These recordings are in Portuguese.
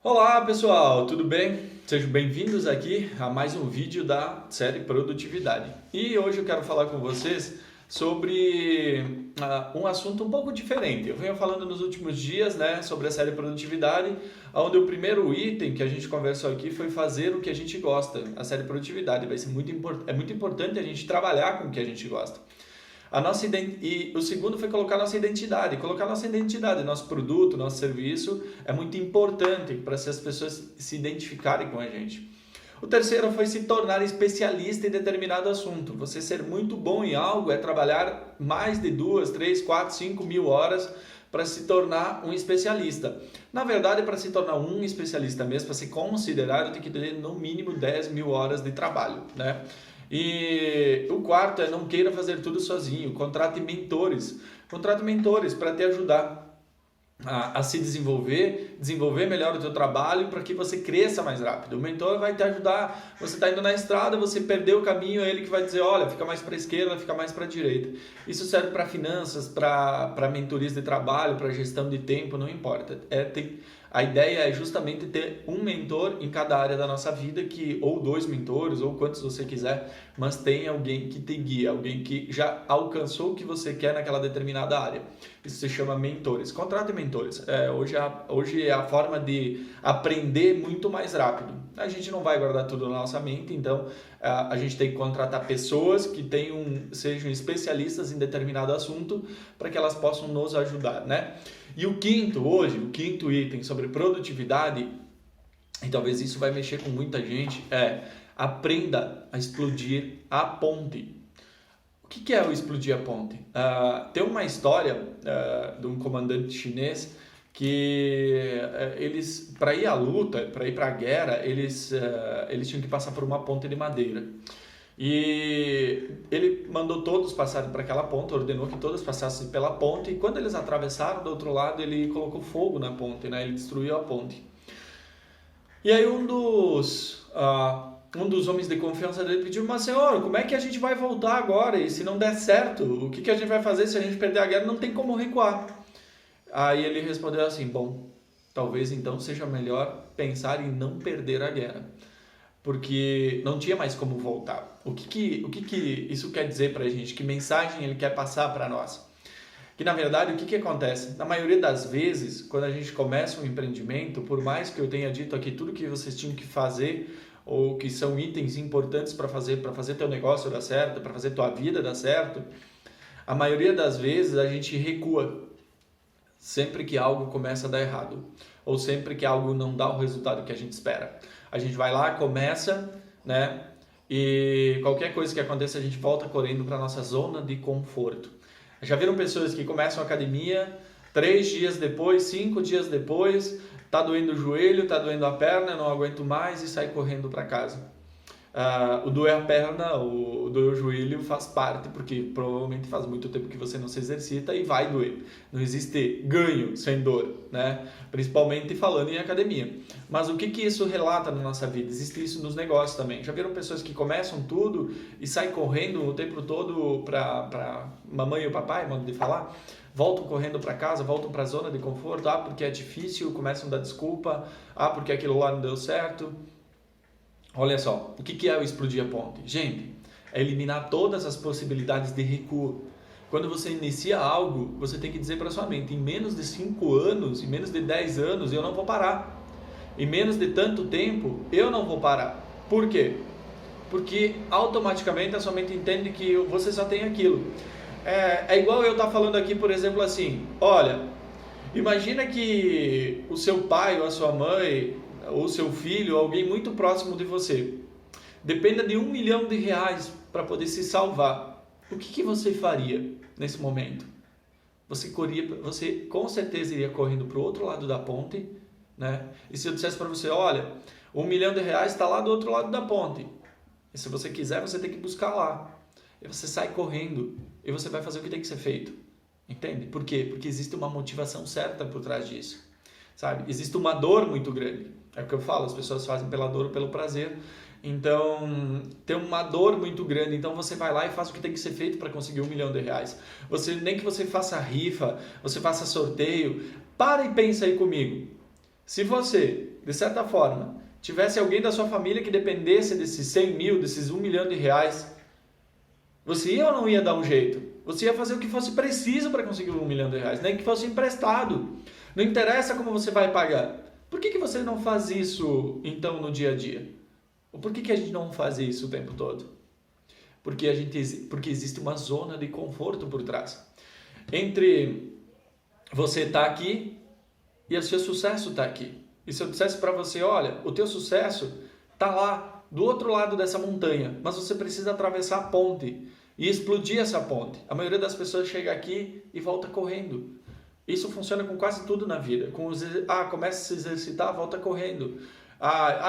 Olá pessoal, tudo bem? Sejam bem-vindos aqui a mais um vídeo da série Produtividade. E hoje eu quero falar com vocês sobre um assunto um pouco diferente. Eu venho falando nos últimos dias, sobre a série Produtividade, onde o primeiro item que a gente conversou aqui foi fazer o que a gente gosta. A série Produtividade vai ser é muito importante a gente trabalhar com o que a gente gosta. E o segundo foi colocar nossa identidade. Colocar nossa identidade, nosso produto, nosso serviço é muito importante para as pessoas se identificarem com a gente. O terceiro foi se tornar especialista em determinado assunto. Você ser muito bom em algo é trabalhar mais de 2, 3, 4, 5 mil horas para se tornar um especialista. Na verdade, para se tornar um especialista mesmo, para ser considerado, tem que ter no mínimo 10 mil horas de trabalho, né? E o quarto é não queira fazer tudo sozinho, contrate mentores. Contrate mentores para te ajudar a se desenvolver melhor o teu trabalho para que você cresça mais rápido. O mentor vai te ajudar, você está indo na estrada, você perdeu o caminho, é ele que vai dizer, olha, fica mais para a esquerda, fica mais para a direita. Isso serve para finanças, para mentorias de trabalho, para gestão de tempo, não importa. A ideia é justamente ter um mentor em cada área da nossa vida, ou dois mentores, ou quantos você quiser, mas tem alguém que te guia, alguém que já alcançou o que você quer naquela determinada área. Isso se chama mentores. Contrate mentores. Hoje é a forma de aprender muito mais rápido. A gente não vai guardar tudo na nossa mente, então a gente tem que contratar pessoas que sejam especialistas em determinado assunto para que elas possam nos ajudar, né? E o quinto item sobre produtividade, e talvez isso vai mexer com muita gente, é aprenda a explodir a ponte. O que é o explodir a ponte? Tem uma história de um comandante chinês que eles, para ir à luta, para ir para a guerra, eles tinham que passar por uma ponte de madeira. E ele mandou todos passarem para aquela ponte, ordenou que todos passassem pela ponte, e quando eles atravessaram do outro lado, ele colocou fogo na ponte, né? Ele destruiu a ponte. E aí um dos homens de confiança dele pediu, mas senhor, como é que a gente vai voltar agora? E se não der certo, o que a gente vai fazer se a gente perder a guerra? Não tem como recuar. Aí ele respondeu assim, bom, talvez então seja melhor pensar em não perder a guerra, porque não tinha mais como voltar. O que isso quer dizer pra gente? Que mensagem ele quer passar para nós? Que na verdade, o que acontece? Na maioria das vezes, quando a gente começa um empreendimento, por mais que eu tenha dito aqui tudo que vocês tinham que fazer, ou que são itens importantes para fazer teu negócio dar certo, para fazer tua vida dar certo, a maioria das vezes a gente recua sempre que algo começa a dar errado, ou sempre que algo não dá o resultado que a gente espera. A gente vai lá, começa, né? E qualquer coisa que aconteça, a gente volta correndo para nossa zona de conforto. Já viram pessoas que começam a academia, 3 dias depois, 5 dias depois, tá doendo o joelho, tá doendo a perna, não aguento mais e sai correndo para casa. O doer a perna, o doer o joelho faz parte, porque provavelmente faz muito tempo que você não se exercita e vai doer. Não existe ganho sem dor, né? Principalmente falando em academia. Mas o que isso relata na nossa vida? Existe isso nos negócios também. Já viram pessoas que começam tudo e saem correndo o tempo todo para mamãe e o papai, modo de falar? Voltam correndo para casa, voltam para a zona de conforto, porque é difícil, começam a dar desculpa, porque aquilo lá não deu certo. Olha só, o que é o explodir a ponte? Gente, é eliminar todas as possibilidades de recuo. Quando você inicia algo, você tem que dizer para sua mente, em menos de 5 anos, em menos de 10 anos, eu não vou parar. Em menos de tanto tempo, eu não vou parar. Por quê? Porque automaticamente a sua mente entende que você só tem aquilo. É igual eu estar falando aqui, por exemplo, assim, olha, imagina que o seu pai ou a sua mãe ou seu filho, alguém muito próximo de você, dependa de R$ 1 milhão para poder se salvar. O que você faria nesse momento? Você com certeza iria correndo para o outro lado da ponte, né? E se eu dissesse para você, olha, R$ 1 milhão está lá do outro lado da ponte. E se você quiser, você tem que buscar lá. E você sai correndo e você vai fazer o que tem que ser feito. Entende? Por quê? Porque existe uma motivação certa por trás disso. Sabe? Existe uma dor muito grande. É o que eu falo, as pessoas fazem pela dor ou pelo prazer. Então, tem uma dor muito grande. Então, você vai lá e faz o que tem que ser feito para conseguir R$ 1 milhão. Nem que você faça rifa, você faça sorteio. Para e pensa aí comigo. Se você, de certa forma, tivesse alguém da sua família que dependesse desses 100 mil, desses 1 milhão de reais, você ia ou não ia dar um jeito? Você ia fazer o que fosse preciso para conseguir 1 milhão de reais, nem que fosse emprestado. Não interessa como você vai pagar. Por que você não faz isso, então, no dia a dia? Ou por que a gente não faz isso o tempo todo? Porque existe uma zona de conforto por trás. Entre você estar aqui e o seu sucesso está aqui. E se eu dissesse para você, olha, o teu sucesso está lá, do outro lado dessa montanha, mas você precisa atravessar a ponte e explodir essa ponte. A maioria das pessoas chega aqui e volta correndo. Isso funciona com quase tudo na vida. Começa a se exercitar, volta correndo.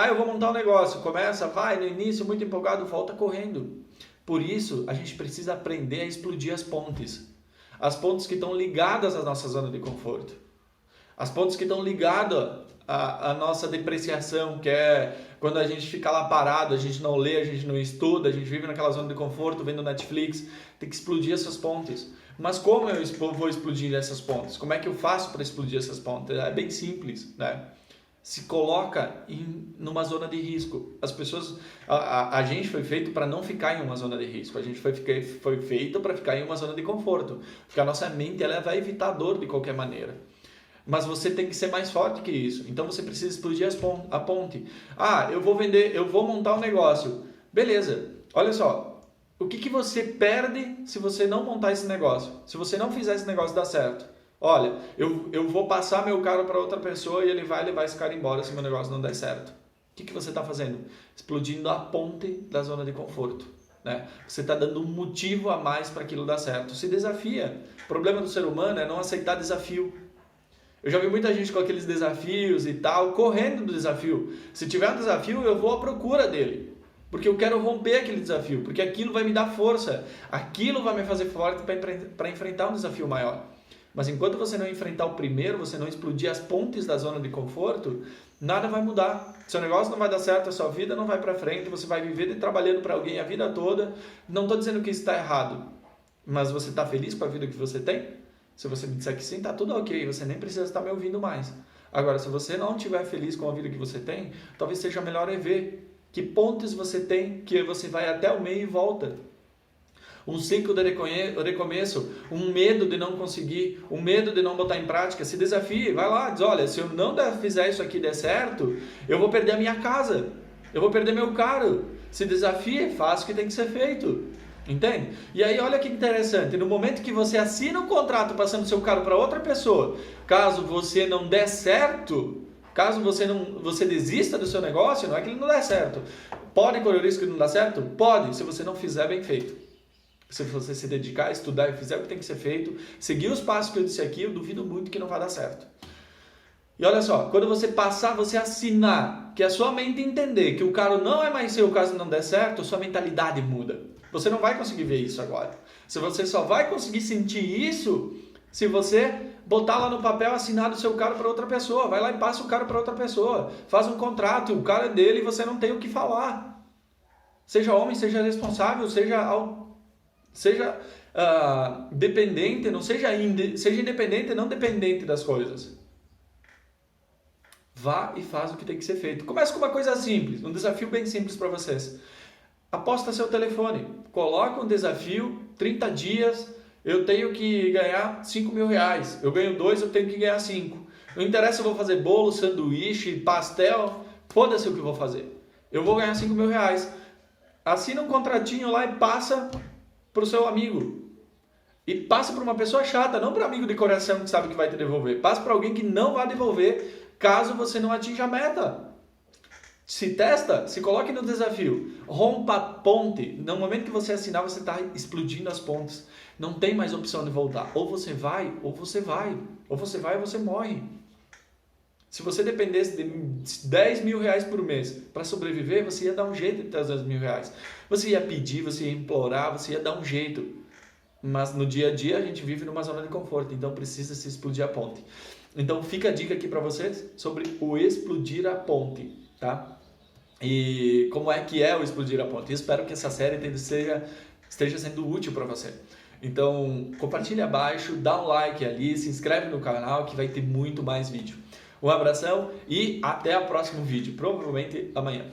Eu vou montar um negócio. Começa, vai, no início, muito empolgado, volta correndo. Por isso, a gente precisa aprender a explodir as pontes. As pontes que estão ligadas à nossa zona de conforto. As pontes que estão ligadas à nossa depreciação, que é quando a gente fica lá parado, a gente não lê, a gente não estuda, a gente vive naquela zona de conforto, vendo Netflix. Tem que explodir essas pontes. Mas como eu vou explodir essas pontes? Como é que eu faço para explodir essas pontes? É bem simples, né? Se coloca numa zona de risco. As pessoas, a gente foi feito para não ficar em uma zona de risco. A gente foi feito para ficar em uma zona de conforto. Porque a nossa mente ela vai evitar dor de qualquer maneira. Mas você tem que ser mais forte que isso. Então você precisa explodir a ponte. Eu vou montar um negócio. Beleza, olha só. O que você perde se você não montar esse negócio? Se você não fizer esse negócio dar certo? Olha, eu vou passar meu carro para outra pessoa e ele vai levar esse cara embora se meu negócio não der certo. O que você está fazendo? Explodindo a ponte da zona de conforto. Né? Você está dando um motivo a mais para aquilo dar certo. Se desafia. O problema do ser humano é não aceitar desafio. Eu já vi muita gente com aqueles desafios e tal, correndo do desafio. Se tiver um desafio, eu vou à procura dele. Porque eu quero romper aquele desafio. Porque aquilo vai me dar força. Aquilo vai me fazer forte para enfrentar um desafio maior. Mas enquanto você não enfrentar o primeiro, você não explodir as pontes da zona de conforto, nada vai mudar. Seu negócio não vai dar certo, a sua vida não vai para frente, você vai viver trabalhando para alguém a vida toda. Não estou dizendo que isso está errado, mas você está feliz com a vida que você tem? Se você me disser que sim, está tudo ok, você nem precisa estar me ouvindo mais. Agora, se você não estiver feliz com a vida que você tem, talvez seja melhor ver que pontes você tem, que você vai até o meio e volta. Um ciclo de recomeço, um medo de não conseguir, um medo de não botar em prática, se desafie, vai lá, diz, olha, se eu não fizer isso aqui der certo, eu vou perder a minha casa, eu vou perder meu carro. Se desafie, faça o que tem que ser feito, entende? E aí olha que interessante, no momento que você assina um contrato passando seu carro para outra pessoa, caso você não der certo, caso você desista do seu negócio, não é que ele não der certo. Pode correr o risco de não dar certo? Pode, se você não fizer bem feito. Se você se dedicar, estudar e fizer o que tem que ser feito, seguir os passos que eu disse aqui, eu duvido muito que não vai dar certo. E olha só, quando você passar, você assinar, que a sua mente entender que o carro não é mais seu caso não der certo, sua mentalidade muda. Você não vai conseguir ver isso agora. Você só vai conseguir sentir isso se você botar lá no papel assinado o seu carro para outra pessoa. Vai lá e passa o carro para outra pessoa. Faz um contrato, o carro é dele e você não tem o que falar. Seja homem, seja responsável, seja dependente, não seja independente, não dependente das coisas. Vá e faz o que tem que ser feito. Comece com uma coisa simples, um desafio bem simples para vocês. Aposta seu telefone, coloca um desafio, 30 dias, eu tenho que ganhar 5 mil reais. Eu ganho 2, eu tenho que ganhar 5. Não interessa se eu vou fazer bolo, sanduíche, pastel, foda-se o que eu vou fazer. Eu vou ganhar 5 mil reais. Assina um contratinho lá e passa para o seu amigo. E passa para uma pessoa chata, não para amigo de coração que sabe que vai te devolver. Passa para alguém que não vai devolver caso você não atinja a meta. Se testa, se coloque no desafio. Rompa a ponte. No momento que você assinar, você está explodindo as pontes. Não tem mais opção de voltar. Ou você vai, ou você vai. Ou você vai, ou você morre. Se você dependesse de 10 mil reais por mês para sobreviver, você ia dar um jeito de ter os 10 mil reais. Você ia pedir, você ia implorar, você ia dar um jeito. Mas no dia a dia a gente vive numa zona de conforto, então precisa se explodir a ponte. Então fica a dica aqui para vocês sobre o explodir a ponte, tá? E como é que é o explodir a ponte? Eu espero que essa série esteja sendo útil para você. Então compartilha abaixo, dá um like ali, se inscreve no canal que vai ter muito mais vídeo. Um abração e até o próximo vídeo, provavelmente amanhã.